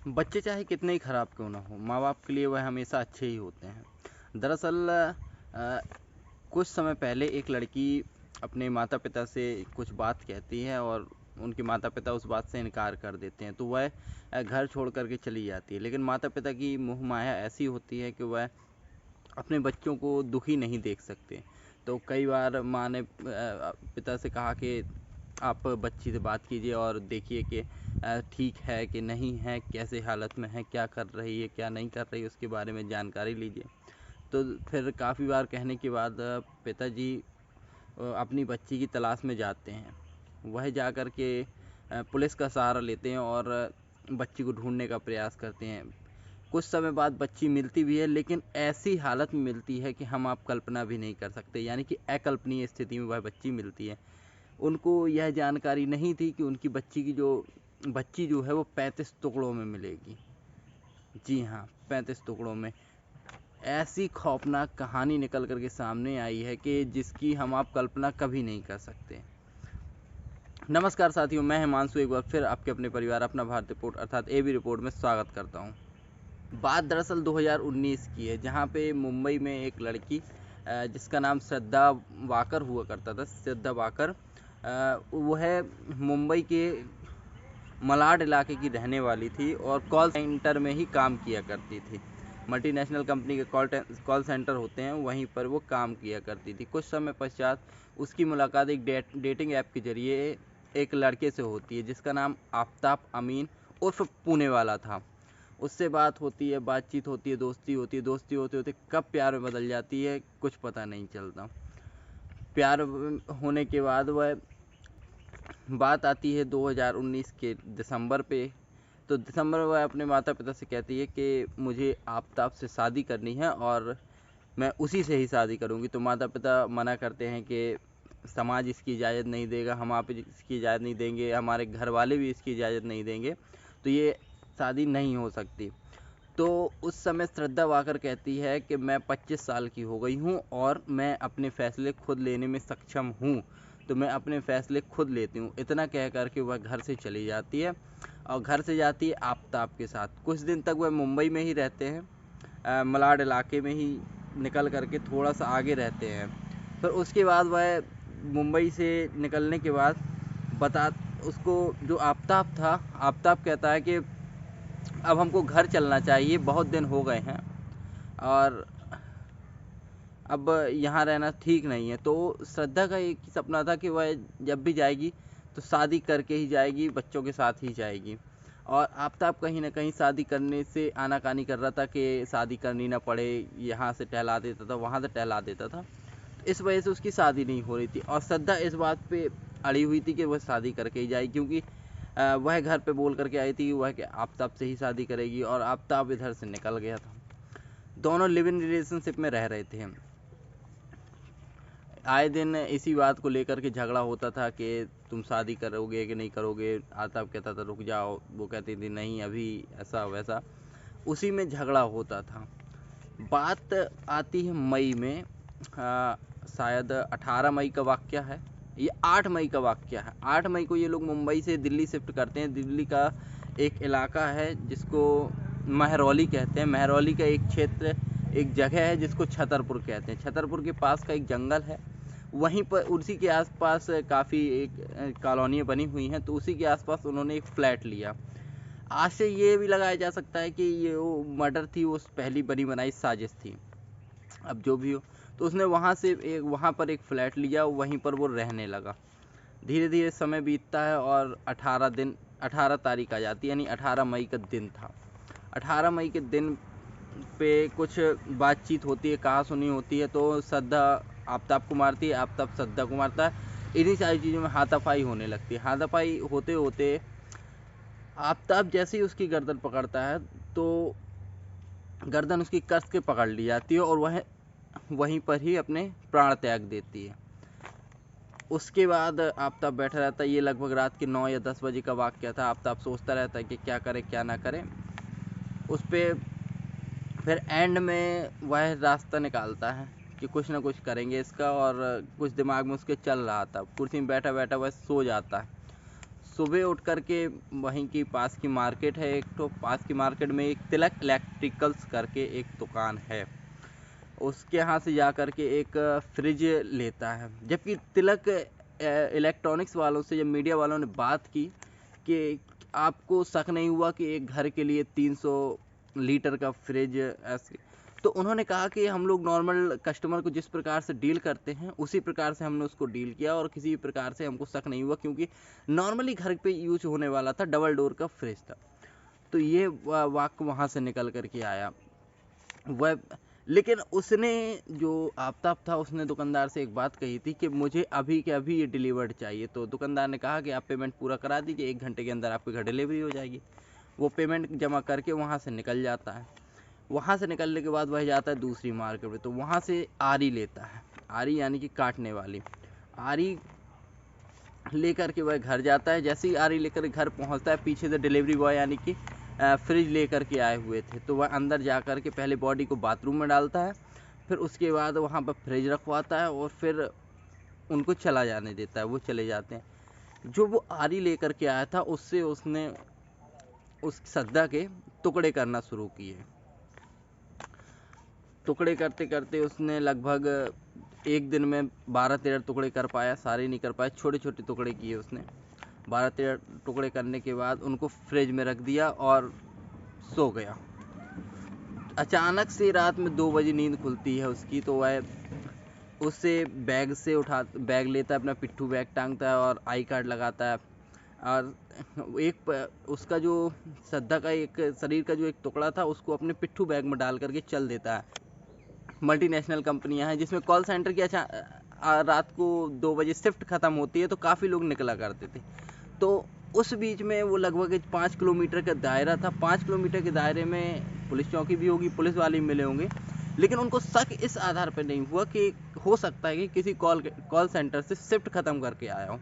बच्चे चाहे कितने ही खराब क्यों ना हो, माँ बाप के लिए वह हमेशा अच्छे ही होते हैं। दरअसल कुछ समय पहले एक लड़की अपने माता पिता से कुछ बात कहती है और उनके माता पिता उस बात से इनकार कर देते हैं, तो वह घर छोड़ कर के चली जाती है। लेकिन माता पिता की मोह माया ऐसी होती है कि वह अपने बच्चों को दुखी नहीं देख सकते। तो कई बार माँ ने पिता से कहा कि आप बच्ची से बात कीजिए और देखिए कि ठीक है कि नहीं है, कैसे हालत में है, क्या कर रही है, क्या नहीं कर रही है, उसके बारे में जानकारी लीजिए। तो फिर काफ़ी बार कहने के बाद पिताजी अपनी बच्ची की तलाश में जाते हैं। वह जा कर के पुलिस का सहारा लेते हैं और बच्ची को ढूंढने का प्रयास करते हैं। कुछ समय बाद बच्ची मिलती भी है, लेकिन ऐसी हालत में मिलती है कि हम आप कल्पना भी नहीं कर सकते, यानी कि अकल्पनीय स्थिति में वह बच्ची मिलती है। उनको यह जानकारी नहीं थी कि उनकी बच्ची जो है वो 35 टुकड़ों में मिलेगी। जी हाँ, 35 टुकड़ों में। ऐसी खौफनाक कहानी निकल कर के सामने आई है कि जिसकी हम आप कल्पना कभी नहीं कर सकते। नमस्कार साथियों, मैं हिमांशु एक बार फिर आपके अपने परिवार अपना भारत रिपोर्ट अर्थात एबी रिपोर्ट में स्वागत करता हूँ। बात दरअसल 2019 की है, जहाँ पे मुंबई में एक लड़की जिसका नाम श्रद्धा वाकर हुआ करता था, श्रद्धा वाकर, वह मुंबई के मलाड इलाके की रहने वाली थी और कॉल सेंटर में ही काम किया करती थी। मल्टीनेशनल कंपनी के कॉल सेंटर होते हैं, वहीं पर वो काम किया करती थी। कुछ समय पश्चात उसकी मुलाकात एक डेटिंग ऐप के जरिए एक लड़के से होती है जिसका नाम आफ्ताब अमीन उर्फ पुणे वाला था। उससे बात होती है, बातचीत होती है, दोस्ती होती है। दोस्ती होते होते कब प्यार में बदल जाती है कुछ पता नहीं चलता। प्यार होने के बाद वह बात आती है 2019 के दिसंबर पे। तो दिसंबर में वह अपने माता पिता से कहती है कि मुझे आफ्ताब से शादी करनी है और मैं उसी से ही शादी करूंगी। तो माता पिता मना करते हैं कि समाज इसकी इजाज़त नहीं देगा, हम आप इसकी इजाज़त नहीं देंगे, हमारे घर वाले भी इसकी इजाज़त नहीं देंगे, तो ये शादी नहीं हो सकती। तो उस समय श्रद्धा वाकर कहती है कि मैं 25 साल की हो गई हूँ और मैं अपने फैसले खुद लेने में सक्षम हूँ, तो मैं अपने फैसले खुद लेती हूँ। इतना कह कर के वह घर से चली जाती है और घर से जाती है आफ्ताब के साथ। कुछ दिन तक वह मुंबई में ही रहते हैं, मलाड इलाके में ही निकल कर के थोड़ा सा आगे रहते हैं। फिर उसके बाद वह मुंबई से निकलने के बाद बता उसको जो आफ्ताब था, आफ्ताब कहता है कि अब हमको घर चलना चाहिए, बहुत दिन हो गए हैं और अब यहाँ रहना ठीक नहीं है। तो श्रद्धा का एक ही सपना था कि वह जब भी जाएगी तो शादी करके ही जाएगी, बच्चों के साथ ही जाएगी। और आफ्ताब कहीं ना कहीं शादी करने से आनाकानी कर रहा था कि शादी करनी ना पड़े, यहाँ से टहला देता था, वहाँ से टहला देता था। तो इस वजह से उसकी शादी नहीं हो रही थी और श्रद्धा इस बात पे अड़ी हुई थी कि वह शादी करके ही जाएगी, क्योंकि वह घर पे बोल करके आई थी कि वह आफ्ताब से ही शादी करेगी और आफ्ताब इधर से निकल गया था। दोनों लिव इन रिलेशनशिप में रह रहे थे। आए दिन इसी बात को लेकर के झगड़ा होता था कि तुम शादी करोगे कि नहीं करोगे। आफ्ताब कहता था रुक जाओ, वो कहती थी नहीं अभी, ऐसा वैसा, उसी में झगड़ा होता था। बात आती है मई में, शायद 18 मई का वाक़या है, ये 8 मई का वाक़या है। 8 मई को ये लोग मुंबई से दिल्ली शिफ्ट करते हैं। दिल्ली का एक इलाका है जिसको महरौली कहते हैं। महरौली का एक क्षेत्र, एक जगह है जिसको छतरपुर कहते हैं। छतरपुर के पास का एक जंगल है, वहीं पर उसी के आसपास काफ़ी एक कॉलोनियाँ बनी हुई हैं, तो उसी के आसपास उन्होंने एक फ्लैट लिया। आज से ये भी लगाया जा सकता है कि ये वो मर्डर थी, वो पहली बनी बनाई साजिश थी। अब जो भी हो, तो उसने वहाँ पर एक फ्लैट लिया, वहीं पर वो रहने लगा। धीरे धीरे समय बीतता है और 18 तारीख आ जाती है, यानी 18 मई का दिन था। 18 मई के दिन पे कुछ बातचीत होती है, कहा सुनी होती है। तो श्रद्धा आफ्ताब को मारती है, आफ्ताब श्रद्धा को मारता है। इन्हीं सारी चीज़ों में हाथापाई होने लगती है। हाथापाई होते होते आफ्ताब जैसे ही उसकी गर्दन पकड़ता है तो गर्दन उसकी कस के पकड़ ली जाती है और वह वहीं पर ही अपने प्राण त्याग देती है। उसके बाद आफ्ताब बैठा रहता है। ये लगभग रात के 9 या 10 बजे का वाक़या था। आफ्ताब सोचता रहता है कि क्या करे क्या ना करे। उस पर फिर एंड में वह रास्ता निकालता है कि कुछ ना कुछ करेंगे इसका, और कुछ दिमाग में उसके चल रहा था। कुर्सी में बैठा बैठा वह सो जाता है। सुबह उठ कर के वहीं की पास की मार्केट है एक, तो पास की मार्केट में एक तिलक इलेक्ट्रिकल्स करके एक दुकान है, उसके यहाँ से जा कर के एक फ्रिज लेता है। जबकि तिलक इलेक्ट्रॉनिक्स वालों से, जब मीडिया वालों ने बात की कि आपको शक नहीं हुआ कि एक घर के लिए 300 लीटर का फ्रिज ऐसे, तो उन्होंने कहा कि हम लोग नॉर्मल कस्टमर को जिस प्रकार से डील करते हैं उसी प्रकार से हमने उसको डील किया और किसी भी प्रकार से हमको शक नहीं हुआ, क्योंकि नॉर्मली घर पे यूज होने वाला था, डबल डोर का फ्रिज था। तो ये वाक्य वहाँ से निकल कर के आया वह। लेकिन उसने जो आफ्ताब था, उसने दुकानदार से एक बात कही थी कि मुझे अभी के अभी ये डिलीवर्ड चाहिए। तो दुकानदार ने कहा कि आप पेमेंट पूरा करा दीजिए, 1 घंटे के अंदर आपके घर डिलीवरी हो जाएगी। वो पेमेंट जमा करके वहाँ से निकल जाता है। वहाँ से निकलने के बाद वह जाता है दूसरी मार्केट में, तो वहाँ से आरी लेता है, आरी यानी कि काटने वाली आरी लेकर के वह घर जाता है। जैसे ही आरी लेकर घर पहुँचता है, पीछे से डिलीवरी बॉय यानी कि फ्रिज लेकर के आए हुए थे, तो वह अंदर जा कर के पहले बॉडी को बाथरूम में डालता है, फिर उसके बाद वहाँ पर फ्रिज रखवाता है और फिर उनको चला जाने देता है, वो चले जाते हैं। जो वो आरी लेकर के आया था, उससे उसने उस सद्दा के टुकड़े करना शुरू किए। टुकड़े करते करते उसने लगभग एक दिन में 12-13 टुकड़े कर पाया, सारे नहीं कर पाए, छोटे छोटे टुकड़े किए उसने। 12-13 टुकड़े करने के बाद उनको फ्रिज में रख दिया और सो गया। अचानक से रात में 2 बजे नींद खुलती है उसकी, तो वह उससे बैग लेता है, अपना पिट्ठू बैग टांगता है और आई कार्ड लगाता है, और उसका जो सद्दा का एक शरीर का जो एक टुकड़ा था उसको अपने पिट्ठू बैग में डाल करके चल देता है। मल्टीनेशनल कंपनियां हैं जिसमें कॉल सेंटर की रात को 2 बजे शिफ्ट खत्म होती है, तो काफ़ी लोग निकला करते थे। तो उस बीच में वो लगभग 5 किलोमीटर का दायरा था। 5 किलोमीटर के दायरे में पुलिस चौकी भी होगी, पुलिस वाले मिले होंगे, लेकिन उनको शक इस आधार पर नहीं हुआ कि हो सकता है कि किसी कॉल सेंटर से शिफ्ट ख़त्म करके आया हो।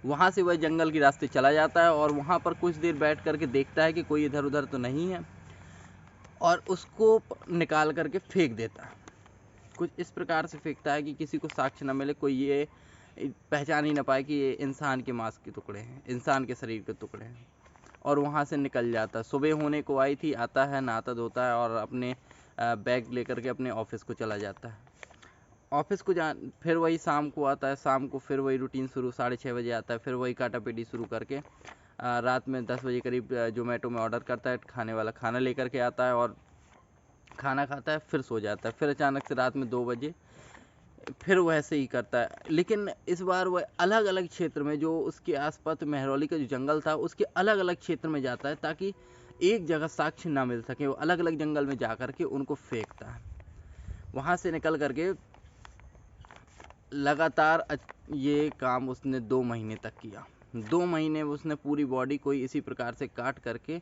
वहाँ से वह जंगल के रास्ते चला जाता है और वहाँ पर कुछ देर बैठ करके देखता है कि कोई इधर उधर तो नहीं है, और उसको निकाल करके फेंक देता है। कुछ इस प्रकार से फेंकता है कि किसी को साक्ष्य न मिले, कोई ये पहचान ही ना पाए कि ये इंसान के मांस के टुकड़े हैं, इंसान के शरीर के टुकड़े हैं, और वहाँ से निकल जाता है। सुबह होने को आई थी, आता है, नहाता धोता है और अपने बैग लेकर के अपने ऑफिस को चला जाता है। ऑफिस को फिर वही शाम को आता है, शाम को फिर वही रूटीन शुरू, 6:30 बजे आता है, फिर वही काटापीटी शुरू करके रात में 10 बजे करीब जोमेटो में ऑर्डर करता है, खाने वाला खाना लेकर के आता है और खाना खाता है, फिर सो जाता है। फिर अचानक से रात में 2 बजे फिर वैसे ही करता है, लेकिन इस बार वह अलग अलग क्षेत्र में, जो उसके आसपास मेहरौली का जो जंगल था उसके अलग अलग क्षेत्र में जाता है, ताकि एक जगह साक्ष्य ना मिल सके। वो अलग अलग जंगल में जा करके उनको फेंकता है। वहाँ से निकल करके लगातार ये काम उसने 2 महीने तक किया। 2 महीने उसने पूरी बॉडी को इसी प्रकार से काट करके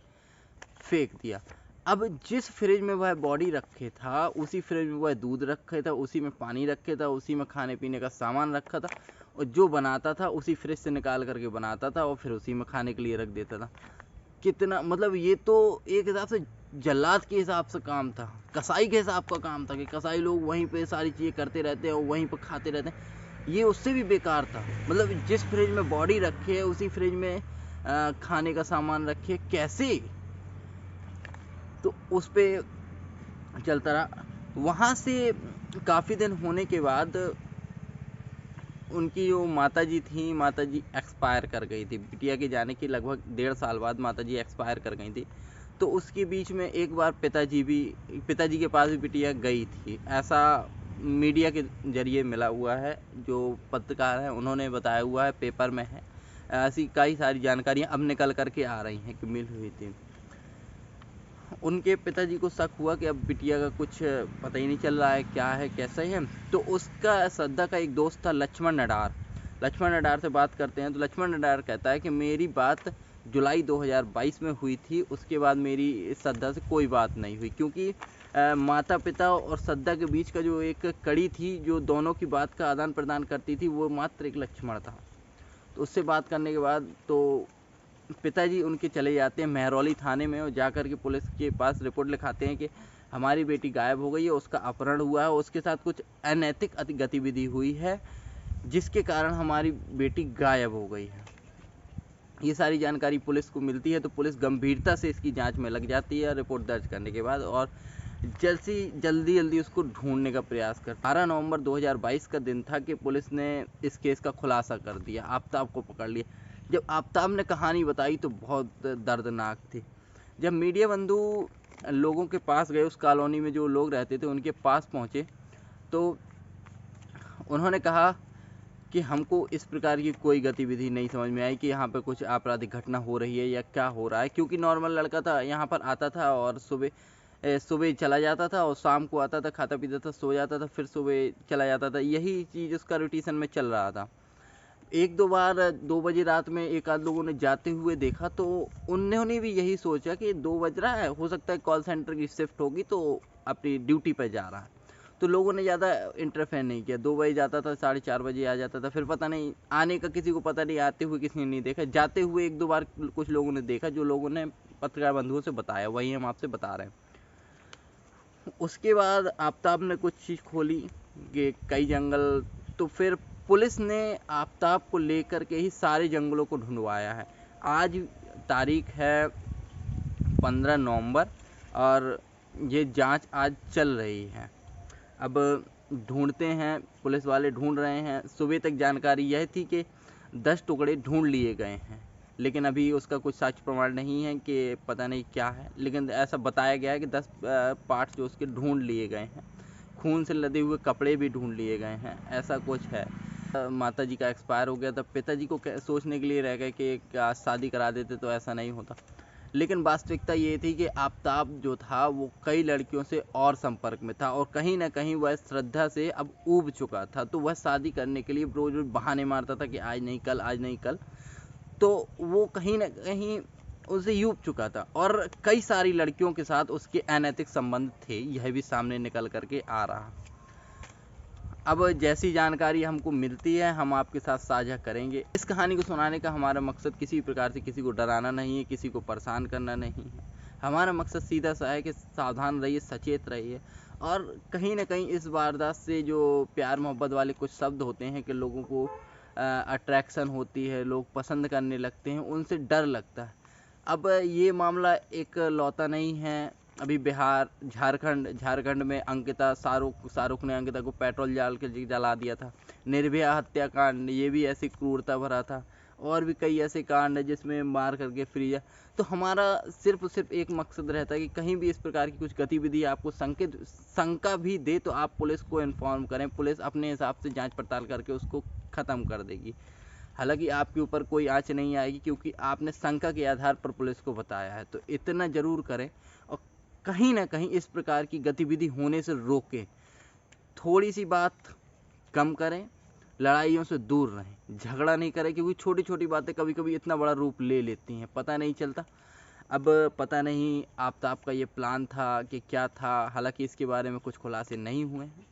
फेंक दिया। अब जिस फ्रिज में वह बॉडी रखे था, उसी फ्रिज में वह दूध रखे था, उसी में पानी रखे था, उसी में खाने पीने का सामान रखा था, और जो बनाता था उसी फ्रिज से निकाल करके बनाता था और फिर उसी में खाने के लिए रख देता था। कितना, मतलब ये तो एक हिसाब से जल्लाद के हिसाब से काम था, कसाई के हिसाब का काम था कि कसाई लोग वहीं पे सारी चीज़ें करते रहते हैं और वहीं पर खाते रहते हैं। ये उससे भी बेकार था। मतलब जिस फ्रिज में बॉडी रखे है उसी फ्रिज में खाने का सामान रखे, कैसे? तो उस पे चलता रहा। वहाँ से काफ़ी दिन होने के बाद उनकी जो माताजी थी, माताजी एक्सपायर कर गई थी। बिटिया के जाने के लगभग 1.5 साल बाद माताजी एक्सपायर कर गई थी। तो उसके बीच में एक बार पिताजी के पास भी बिटिया गई थी, ऐसा मीडिया के जरिए मिला हुआ है। जो पत्रकार हैं उन्होंने बताया हुआ है, पेपर में है। ऐसी कई सारी जानकारियाँ अब निकल करके आ रही हैं कि मिल हुई थी। उनके पिताजी को शक हुआ कि अब बिटिया का कुछ पता ही नहीं चल रहा है, क्या है कैसा है। तो उसका सद्दा का एक दोस्त था लक्ष्मण नडार से बात करते हैं। तो लक्ष्मण नडार कहता है कि मेरी बात जुलाई 2022 में हुई थी, उसके बाद मेरी सद्दा से कोई बात नहीं हुई, क्योंकि माता पिता और सद्दा के बीच का जो एक कड़ी थी, जो दोनों की बात का आदान प्रदान करती थी, वो मात्र एक लक्ष्मण था। तो उससे बात करने के बाद तो पिताजी उनके चले जाते हैं मेहरौली थाने में, और जाकर के पुलिस के पास रिपोर्ट लिखाते हैं कि हमारी बेटी गायब हो गई है, उसका अपहरण हुआ है, उसके साथ कुछ अनैतिक गतिविधि हुई है जिसके कारण हमारी बेटी गायब हो गई है। ये सारी जानकारी पुलिस को मिलती है तो पुलिस गंभीरता से इसकी जांच में लग जाती है रिपोर्ट दर्ज करने के बाद, और जल्दी जल्दी उसको ढूंढने का प्रयास कर। 12 नवंबर 2022 का दिन था कि पुलिस ने इस केस का खुलासा कर दिया, आफताब को पकड़ लिया। जब आफताब ने कहानी बताई तो बहुत दर्दनाक थी। जब मीडिया बंधु लोगों के पास गए, उस कॉलोनी में जो लोग रहते थे उनके पास पहुंचे, तो उन्होंने कहा कि हमको इस प्रकार की कोई गतिविधि नहीं समझ में आई कि यहाँ पे कुछ आपराधिक घटना हो रही है या क्या हो रहा है, क्योंकि नॉर्मल लड़का था, यहाँ पर आता था और सुबह चला जाता था और शाम को आता था, खाता पीता था, सो जाता था, फिर सुबह चला जाता था। यही चीज़ उसका रोटेशन में चल रहा था। एक दो बार 2 बजे रात में एक आध लोगों ने जाते हुए देखा, तो उन्होंने भी यही सोचा कि 2 बज रहा है, हो सकता है कॉल सेंटर की शिफ्ट होगी तो अपनी ड्यूटी पर जा रहा है। तो लोगों ने ज़्यादा इंटरफेयर नहीं किया। 2 बजे जाता था, 4:30 बजे आ जाता था, फिर पता नहीं आने का किसी को पता नहीं, आते हुए किसी ने नहीं देखा। जाते हुए 1-2 बार कुछ लोगों ने देखा, जो लोगों ने पत्रकार बंधुओं से बताया, वही हम आपसे बता रहे हैं। उसके बाद आफताब ने कुछ चीज़ खोली कि कई जंगल, तो फिर पुलिस ने आफताब को लेकर के ही सारे जंगलों को ढूंढवाया है। आज तारीख है 15 नवंबर और ये जांच आज चल रही है। अब ढूंढते हैं, पुलिस वाले ढूंढ रहे हैं। सुबह तक जानकारी यह थी कि 10 टुकड़े ढूंढ लिए गए हैं, लेकिन अभी उसका कुछ साक्ष्य प्रमाण नहीं है कि पता नहीं क्या है, लेकिन ऐसा बताया गया है कि 10 पार्ट्स जो उसके ढूंढ लिए गए हैं। खून से लदे हुए कपड़े भी ढूंढ लिए गए हैं, ऐसा कुछ है। माता जी का एक्सपायर हो गया था, पिताजी को सोचने के लिए रह गए कि आज शादी करा देते तो ऐसा नहीं होता। लेकिन वास्तविकता ये थी कि आफताब जो था वो कई लड़कियों से और संपर्क में था, और कहीं ना कहीं वह श्रद्धा से अब ऊब चुका था। तो वह शादी करने के लिए रोज रोज बहाने मारता था कि आज नहीं कल, आज नहीं कल। तो वो कहीं ना कहीं उसे ऊब चुका था, और कई सारी लड़कियों के साथ उसके अनैतिक संबंध थे, यह भी सामने निकल करके आ रहा। अब जैसी जानकारी हमको मिलती है हम आपके साथ साझा करेंगे। इस कहानी को सुनाने का हमारा मकसद किसी प्रकार से किसी को डराना नहीं है, किसी को परेशान करना नहीं है। हमारा मकसद सीधा सा है कि सावधान रहिए, सचेत रहिए, और कहीं ना कहीं इस वारदात से जो प्यार मोहब्बत वाले कुछ शब्द होते हैं कि लोगों को अट्रैक्शन होती है, लोग पसंद करने लगते हैं, उनसे डर लगता है। अब ये मामला एक लौता नहीं है। अभी बिहार, झारखंड में शाहरुख ने अंकिता को पेट्रोल डाल के जला दिया था। निर्भया हत्याकांड, ये भी ऐसी क्रूरता भरा था। और भी कई ऐसे कांड है जिसमें मार करके फ्री है। तो हमारा सिर्फ एक मकसद रहता है कि कहीं भी इस प्रकार की कुछ गतिविधि आपको शंका भी दे तो आप पुलिस को इन्फॉर्म करें। पुलिस अपने हिसाब से जांच पड़ताल करके उसको ख़त्म कर देगी। हालांकि आपके ऊपर कोई आँच नहीं आएगी, क्योंकि आपने शंका के आधार पर पुलिस को बताया है। तो इतना ज़रूर करें और कहीं ना कहीं इस प्रकार की गतिविधि होने से रोकें। थोड़ी सी बात कम करें, लड़ाइयों से दूर रहें, झगड़ा नहीं करें, क्योंकि छोटी छोटी बातें कभी कभी इतना बड़ा रूप ले लेती हैं, पता नहीं चलता। अब पता नहीं आफताब का ये प्लान था कि क्या था, हालांकि इसके बारे में कुछ खुलासे नहीं हुए हैं।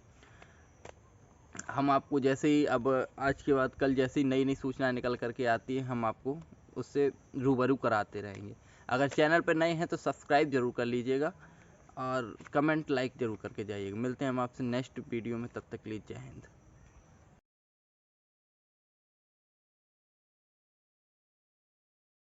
हम आपको जैसे ही, अब आज के बाद कल जैसे ही नई नई सूचना निकल करके आती है, हम आपको उससे रूबरू कराते रहेंगे। अगर चैनल पर नए हैं तो सब्सक्राइब जरूर कर लीजिएगा और कमेंट लाइक जरूर करके जाइएगा। मिलते हैं हम आपसे नेक्स्ट वीडियो में, तब तक के लिए जय हिंद।